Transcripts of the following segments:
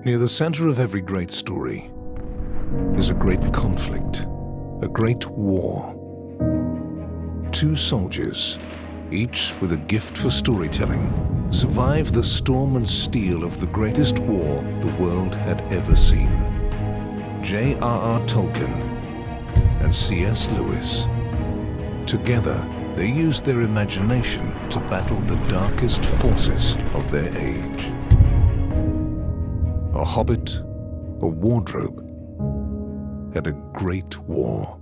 Near the center of every great story is a great conflict, a great war. Two soldiers, each with a gift for storytelling, survive the storm and steel of the greatest war the world had ever seen. J.R.R. Tolkien and C.S. Lewis. Together, they used their imagination to battle the darkest forces of their age. A hobbit, a wardrobe, and a great war.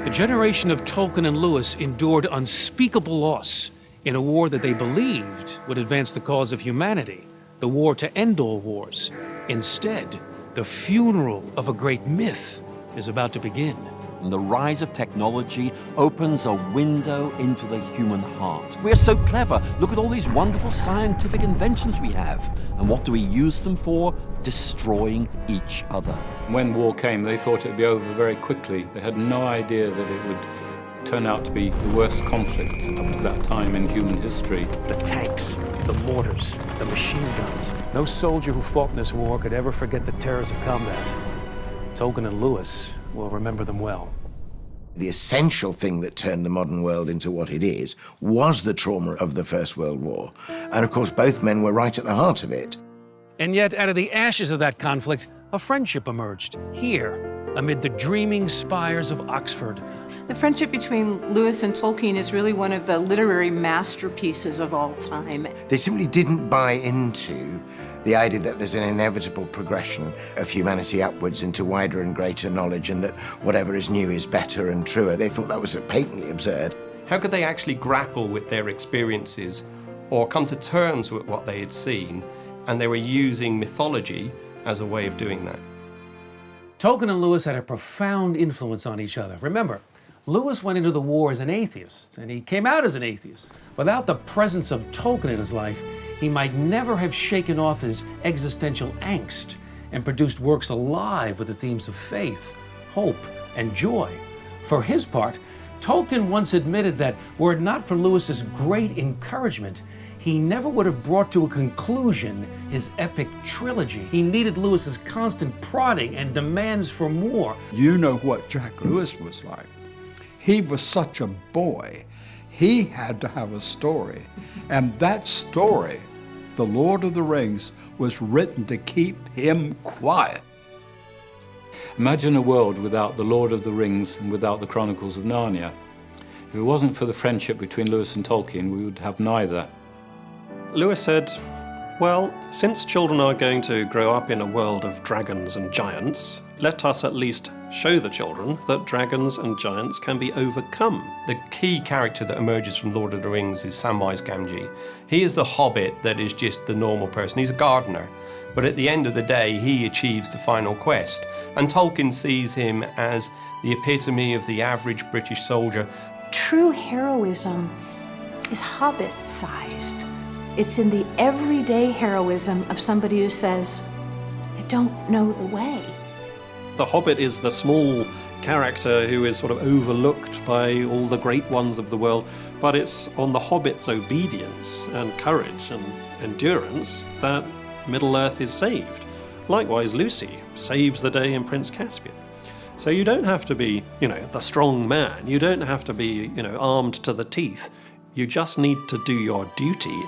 The generation of Tolkien and Lewis endured unspeakable loss in a war that they believed would advance the cause of humanity, the war to end all wars. Instead, the funeral of a great myth is about to begin. And the rise of technology opens a window into the human heart. We're so clever. Look at all these wonderful scientific inventions we have. And what do we use them for? Destroying each other. When war came, they thought it'd be over very quickly. They had no idea that it would turn out to be the worst conflict up to that time in human history. The tanks, the mortars, the machine guns. No soldier who fought in this war could ever forget the terrors of combat. Tolkien and Lewis will remember them well. The essential thing that turned the modern world into what it is was the trauma of the First World War. And of course, both men were right at the heart of it. And yet, out of the ashes of that conflict, a friendship emerged here, amid the dreaming spires of Oxford. The friendship between Lewis and Tolkien is really one of the literary masterpieces of all time. They simply didn't buy into the idea that there's an inevitable progression of humanity upwards into wider and greater knowledge, and that whatever is new is better and truer. They thought that was patently absurd. How could they actually grapple with their experiences or come to terms with what they had seen? And they were using mythology as a way of doing that. Tolkien and Lewis had a profound influence on each other. Remember, Lewis went into the war as an atheist, and he came out as an atheist. Without the presence of Tolkien in his life, he might never have shaken off his existential angst and produced works alive with the themes of faith, hope, and joy. For his part, Tolkien once admitted that were it not for Lewis's great encouragement, he never would have brought to a conclusion his epic trilogy. He needed Lewis's constant prodding and demands for more. You know what Jack Lewis was like. He was such a boy. He had to have a story. And that story, The Lord of the Rings, was written to keep him quiet. Imagine a world without The Lord of the Rings and without the Chronicles of Narnia. If it wasn't for the friendship between Lewis and Tolkien, we would have neither. Lewis said, well, since children are going to grow up in a world of dragons and giants, let us at least show the children that dragons and giants can be overcome. The key character that emerges from Lord of the Rings is Samwise Gamgee. He is the hobbit that is just the normal person. He's a gardener. But at the end of the day, he achieves the final quest. And Tolkien sees him as the epitome of the average British soldier. True heroism is hobbit-sized. It's in the everyday heroism of somebody who says, I don't know the way. The hobbit is the small character who is sort of overlooked by all the great ones of the world, but it's on the hobbit's obedience and courage and endurance that Middle-earth is saved. Likewise, Lucy saves the day in Prince Caspian. So you don't have to be, the strong man. You don't have to be, armed to the teeth. You just need to do your duty.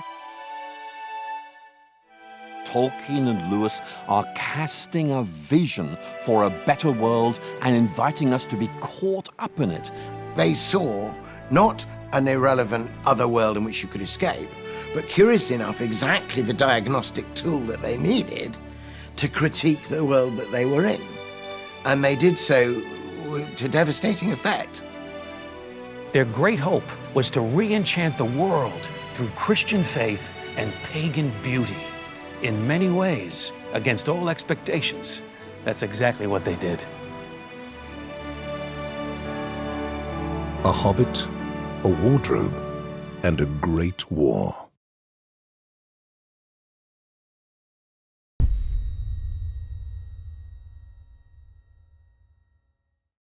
Tolkien and Lewis are casting a vision for a better world and inviting us to be caught up in it. They saw not an irrelevant other world in which you could escape, but curious enough, exactly the diagnostic tool that they needed to critique the world that they were in. And they did so to devastating effect. Their great hope was to re-enchant the world through Christian faith and pagan beauty. In many ways, against all expectations, that's exactly what they did. A hobbit, a wardrobe, and a great war.